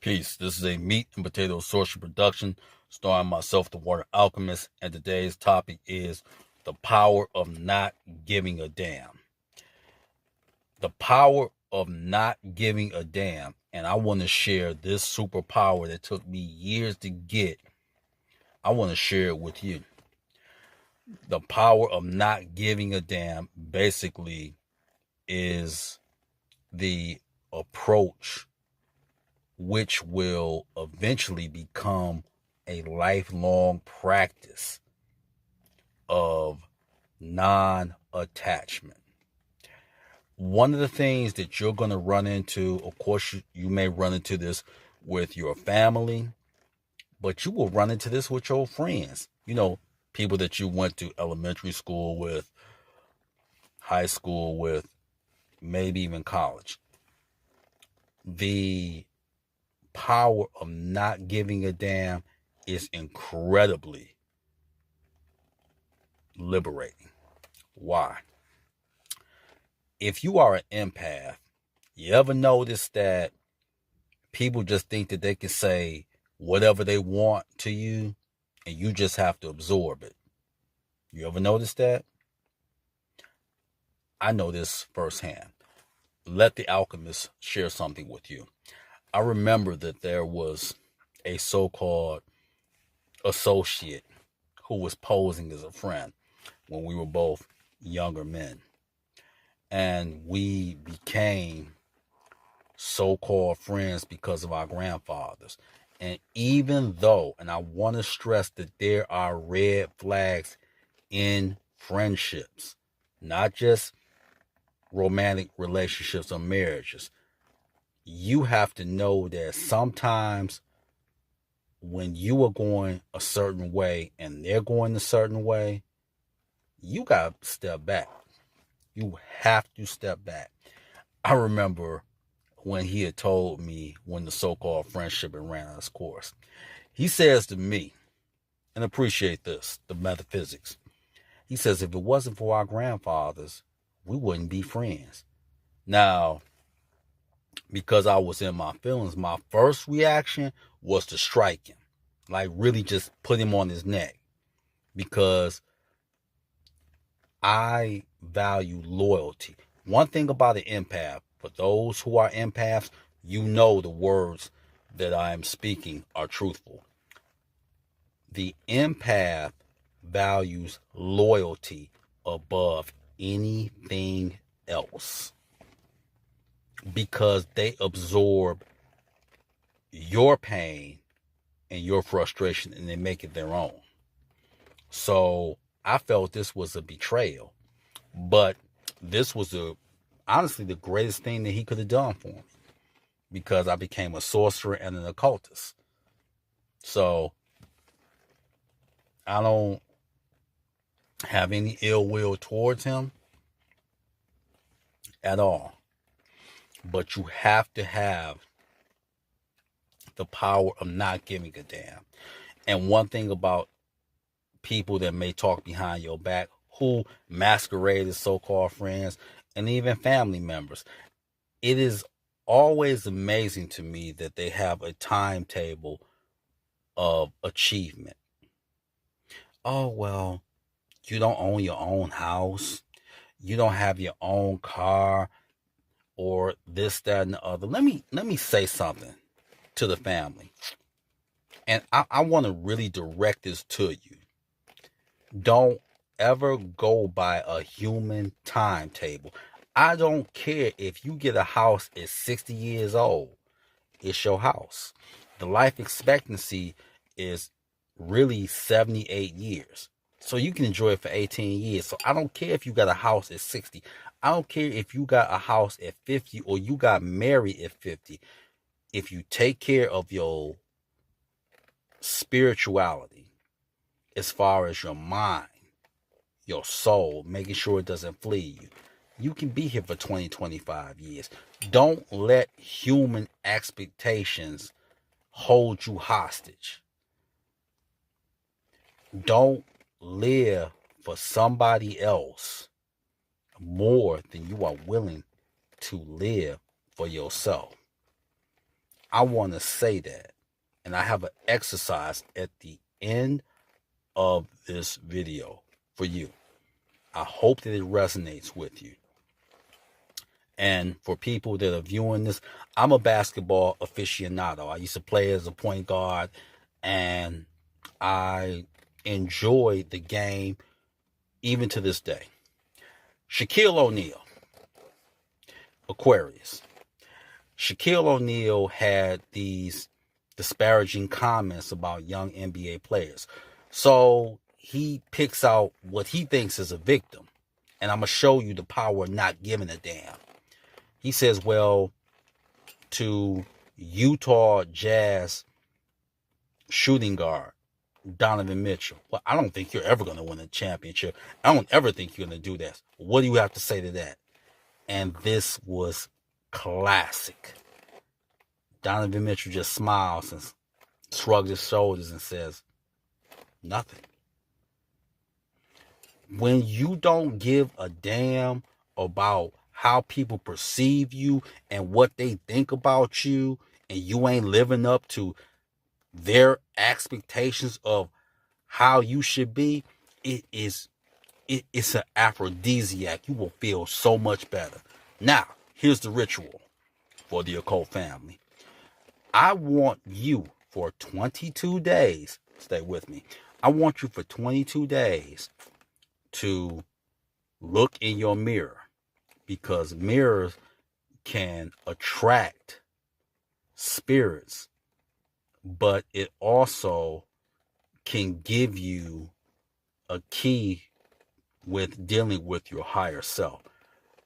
Peace. This is a meat and potato social production starring myself, the Water Alchemist, and today's topic is the power of not giving a damn. The power of not giving a damn. And I want to share this superpower that took me years to get. I want to share it with you. The power of not giving a damn basically is the approach which will eventually become a lifelong practice of non attachment. One of the things that you're going to run into, of course, you may run into this with your family, but you will run into this with your friends. People that you went to elementary school with, high school with, maybe even college. The power of not giving a damn is incredibly liberating. Why? If you are an empath, you ever notice that people just think that they can say whatever they want to you and you just have to absorb it? You ever notice that? I know this firsthand. Let the alchemist share something with you. I remember that there was a so-called associate who was posing as a friend when we were both younger men. And we became so-called friends because of our grandfathers. And even though, and I want to stress that there are red flags in friendships, not just romantic relationships or marriages, you have to know that sometimes when you are going a certain way and they're going a certain way, you got to step back. You have to step back. I remember when he had told me when the so-called friendship had ran its course. He says to me, and appreciate this, the metaphysics. He says, if it wasn't for our grandfathers, we wouldn't be friends. Now, because I was in my feelings, my first reaction was to strike him. Like really just put him on his neck. Because I value loyalty. One thing about an empath, for those who are empaths, you know the words that I am speaking are truthful. The empath values loyalty above anything else because they absorb your pain and your frustration and they make it their own. So I felt this was a betrayal, but this was honestly the greatest thing that he could have done for me because I became a sorcerer and an occultist. So I don't have any ill will towards him at all. But you have to have the power of not giving a damn. And one thing about people that may talk behind your back, who masquerade as so-called friends, and even family members, it is always amazing to me that they have a timetable of achievement. Oh, well, you don't own your own house. You don't have your own car or this, that, and the other. Let me say something to the family. And I want to really direct this to you. Don't ever go by a human timetable. I don't care if you get a house at 60 years old. It's your house. The life expectancy is really 78 years. So you can enjoy it for 18 years. So I don't care if you got a house at 60. I don't care if you got a house at 50 or you got married at 50. If you take care of your spirituality as far as your mind, your soul, making sure it doesn't flee you, you can be here for 20, 25 years. Don't let human expectations hold you hostage. Don't live for somebody else more than you are willing to live for yourself. I want to say that. And I have an exercise at the end of this video for you. I hope that it resonates with you. And for people that are viewing this, I'm a basketball aficionado. I used to play as a point guard, and I enjoy the game even to this day. Shaquille O'Neal, Aquarius. Shaquille O'Neal had these disparaging comments about young NBA players. So he picks out what he thinks is a victim. And I'm going to show you the power of not giving a damn. He says, well, to Utah Jazz shooting guard, Donovan Mitchell, well, I don't think you're ever going to win a championship. I don't ever think you're going to do that. What do you have to say to that? And this was classic. Donovan Mitchell just smiles and shrugs his shoulders and says, nothing. When you don't give a damn about how people perceive you and what they think about you, and you ain't living up to their expectations of how you should be, it's an aphrodisiac. You will feel so much better. Now, here's the ritual for the occult family. I want you for 22 days, stay with me. I want you for 22 days to look in your mirror, because mirrors can attract spirits, but it also can give you a key with dealing with your higher self.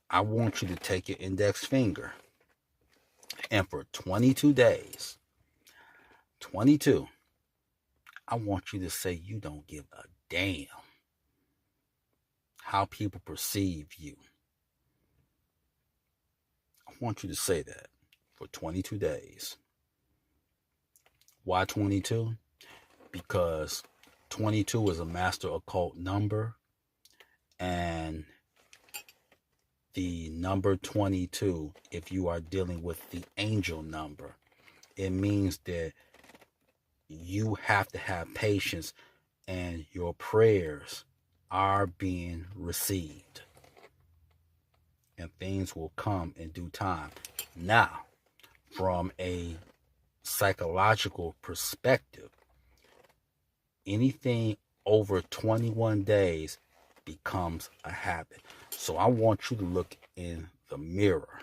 I want you to take your index finger, and for 22 days, 22, I want you to say you don't give a damn how people perceive you. I want you to say that for 22 days. Why 22? Because 22 is a master occult number, and the number 22, if you are dealing with the angel number, it means that you have to have patience and your prayers are being received, and things will come in due time. Now, from a psychological perspective, anything over 21 days becomes a habit. So I want you to look in the mirror,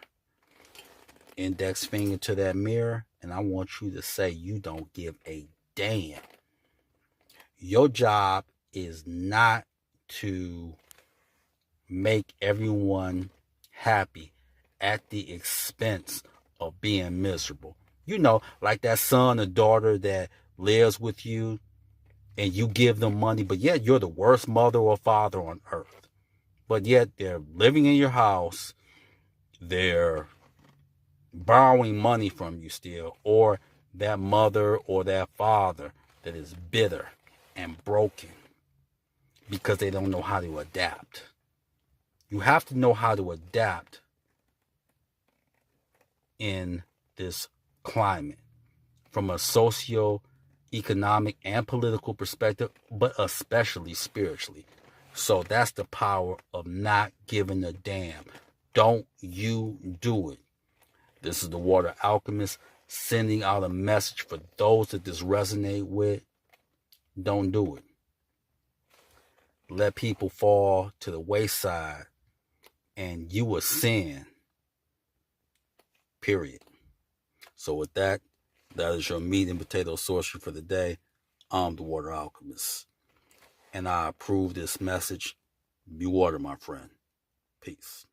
index finger to that mirror, and I want you to say you don't give a damn. Your job is not to make everyone happy at the expense of being miserable. You know, like that son or daughter that lives with you and you give them money, but yet you're the worst mother or father on earth. But yet they're living in your house, they're borrowing money from you still, or that mother or that father that is bitter and broken because they don't know how to adapt. You have to know how to adapt in this climate from a socio-economic and political perspective, but especially spiritually. So that's the power of not giving a damn. Don't you do it. This is the Water Alchemist sending out a message for those that this resonate with. Don't do it. Let people fall to the wayside and you will sin. Period. So with that, that is your meat and potato sorcery for the day. I'm the Water Alchemist, and I approve this message. Be water, my friend. Peace.